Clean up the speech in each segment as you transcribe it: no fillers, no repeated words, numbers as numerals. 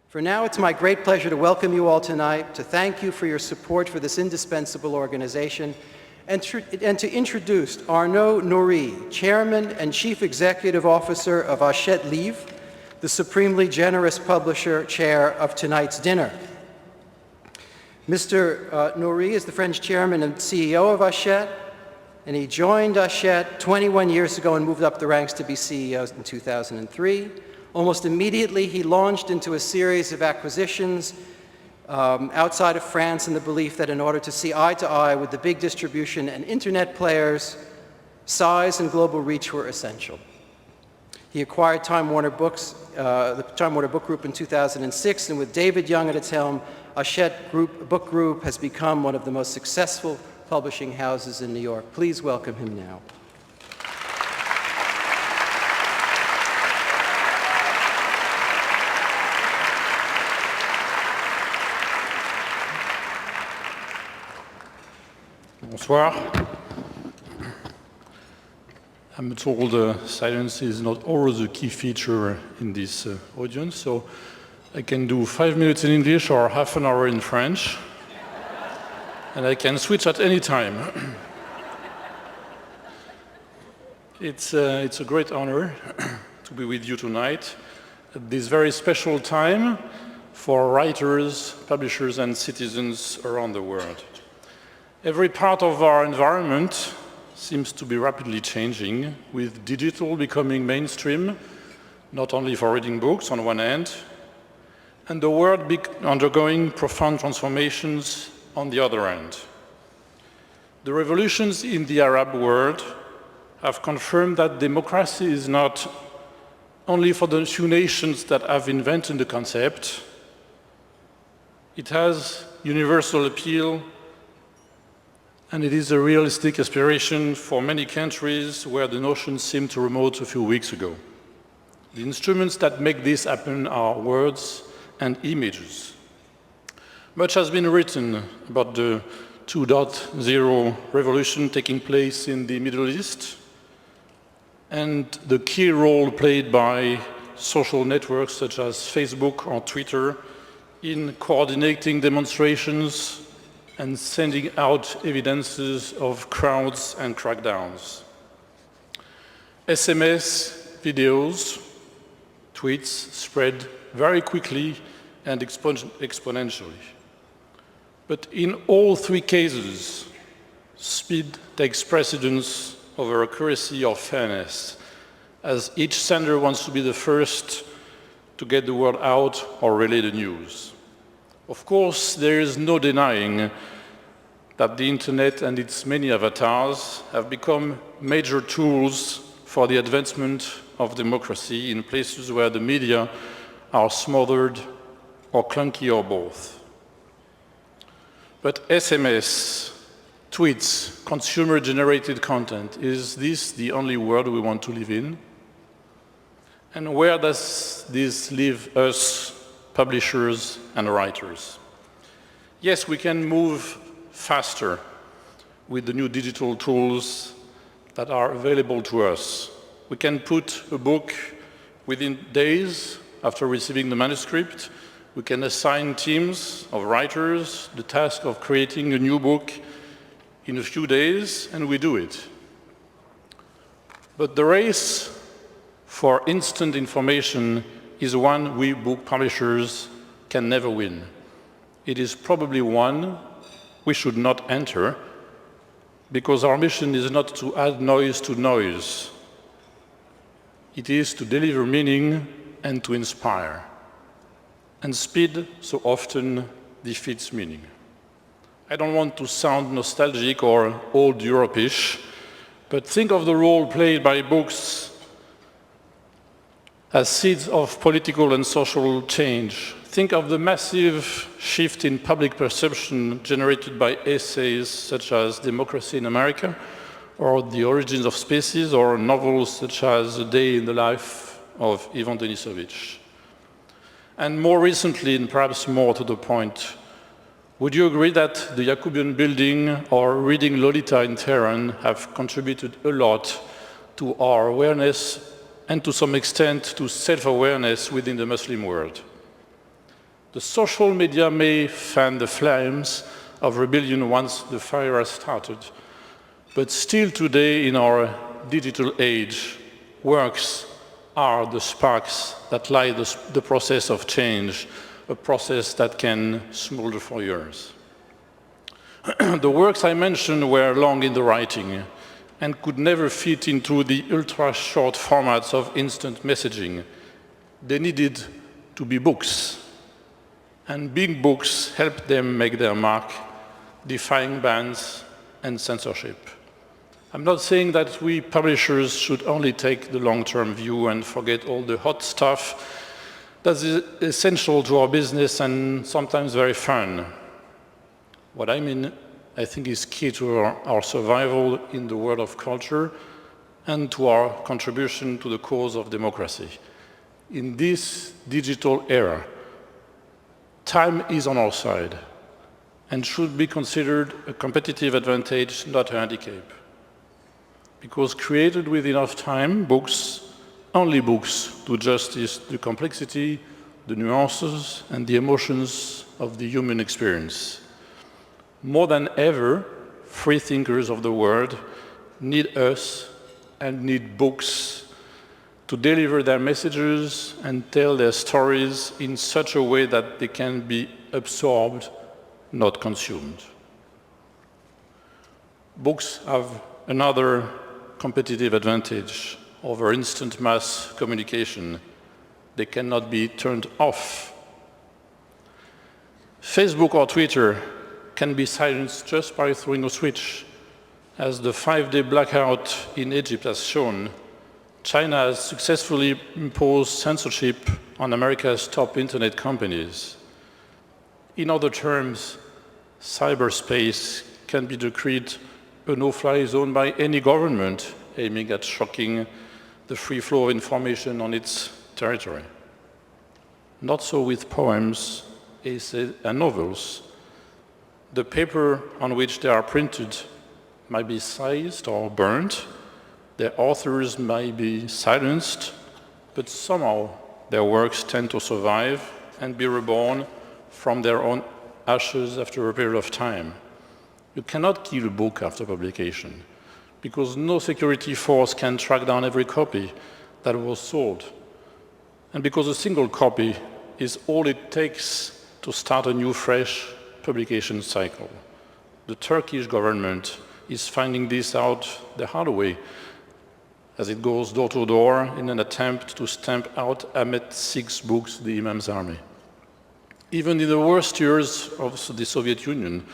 For now, it's my great pleasure to welcome you all tonight, to thank you for your support for this indispensable organization, and to introduce Arnaud Nourry, Chairman and Chief Executive Officer of Hachette Livre, the supremely generous publisher chair of tonight's dinner. Mr. Nourry is the French chairman and CEO of Hachette, and he joined Hachette 21 years ago and moved up the ranks to be CEO in 2003. Almost immediately, he launched into a series of acquisitions outside of France in the belief that in order to see eye to eye with the big distribution and internet players, size and global reach were essential. He acquired Time Warner Books, the Time Warner Book Group in 2006, and with David Young at its helm, Hachette Book Group has become one of the most successful publishing houses in New York. Please welcome him now. Bonsoir. I'm told silence is not always a key feature in this audience, so I can do 5 minutes in English or half an hour in French, and I can switch at any time. It's a great honor to be with you tonight at this very special time for writers, publishers, and citizens around the world. Every part of our environment seems to be rapidly changing, with digital becoming mainstream, not only for reading books on one hand, and the world undergoing profound transformations on the other hand. The revolutions in the Arab world have confirmed that democracy is not only for the few nations that have invented the concept. It has universal appeal, and it is a realistic aspiration for many countries where the notion seemed too remote a few weeks ago. The instruments that make this happen are words and images. Much has been written about the 2.0 revolution taking place in the Middle East and the key role played by social networks such as Facebook or Twitter in coordinating demonstrations and sending out evidences of crowds and crackdowns. SMS, videos, tweets spread very quickly and exponentially. But in all three cases, speed takes precedence over accuracy or fairness, as each sender wants to be the first to get the word out or relay the news. Of course, there is no denying that the internet and its many avatars have become major tools for the advancement of democracy in places where the media are smothered or clunky or both. But SMS, tweets, consumer-generated content, is this the only world we want to live in? And where does this leave us, publishers and writers? Yes, we can move faster with the new digital tools that are available to us. We can put a book within days after receiving the manuscript. We can assign teams of writers the task of creating a new book in a few days, and we do it. But the race for instant information is one we book publishers can never win. It is probably one we should not enter, because our mission is not to add noise to noise. It is to deliver meaning and to inspire. And speed so often defeats meaning. I don't want to sound nostalgic or old Europe-ish, but think of the role played by books as seeds of political and social change. Think of the massive shift in public perception generated by essays such as Democracy in America, or The Origins of Species, or novels such as A Day in the Life of Ivan Denisovich. And more recently, and perhaps more to the point, would you agree that the Jacobean Building or reading Lolita in Tehran have contributed a lot to our awareness and to some extent to self-awareness within the Muslim world? The social media may fan the flames of rebellion once the fire has started, but still today in our digital age, works are the sparks that light the process of change, a process that can smolder for years. The works I mentioned were long in the writing and could never fit into the ultra-short formats of instant messaging. They needed to be books, and big books helped them make their mark, defying bans and censorship. I'm not saying that we publishers should only take the long-term view and forget all the hot stuff that's essential to our business and sometimes very fun. What I mean, I think, is key to our survival in the world of culture and to our contribution to the cause of democracy. In this digital era, time is on our side and should be considered a competitive advantage, not a handicap. Because created with enough time, books, only books, do justice to the complexity, the nuances, and the emotions of the human experience. More than ever, free thinkers of the world need us and need books to deliver their messages and tell their stories in such a way that they can be absorbed, not consumed. Books have another competitive advantage over instant mass communication. They cannot be turned off. Facebook or Twitter can be silenced just by throwing a switch. As the 5-day blackout in Egypt has shown, China has successfully imposed censorship on America's top internet companies. In other terms, cyberspace can be decreed a no-fly zone by any government aiming at shocking the free flow of information on its territory. Not so with poems, essays, and novels. The paper on which they are printed might be seized or burnt, their authors might be silenced, but somehow their works tend to survive and be reborn from their own ashes after a period of time. You cannot kill a book after publication, because no security force can track down every copy that was sold, and because a single copy is all it takes to start a new, fresh publication cycle. The Turkish government is finding this out the hard way, as it goes door to door in an attempt to stamp out Ahmet VI's books, The Imam's Army. Even in the worst years of the Soviet Union,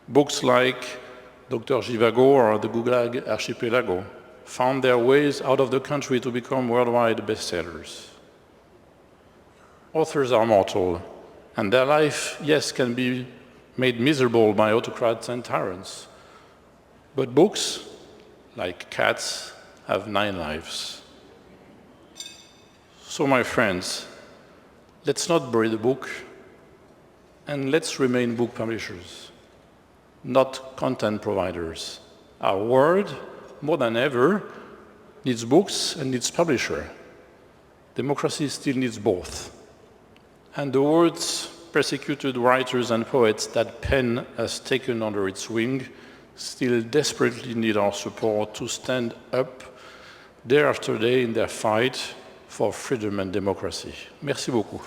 books like Dr. Zhivago or the Gulag Archipelago found their ways out of the country to become worldwide bestsellers. Authors are mortal, and their life, yes, can be made miserable by autocrats and tyrants. But books, like cats, have 9 lives. So, my friends, let's not bury the book, and let's remain book publishers, not content providers. Our world, more than ever, needs books and needs publisher. Democracy still needs both. And the world's persecuted writers and poets that pen has taken under its wing still desperately need our support to stand up day after day in their fight for freedom and democracy. Merci beaucoup.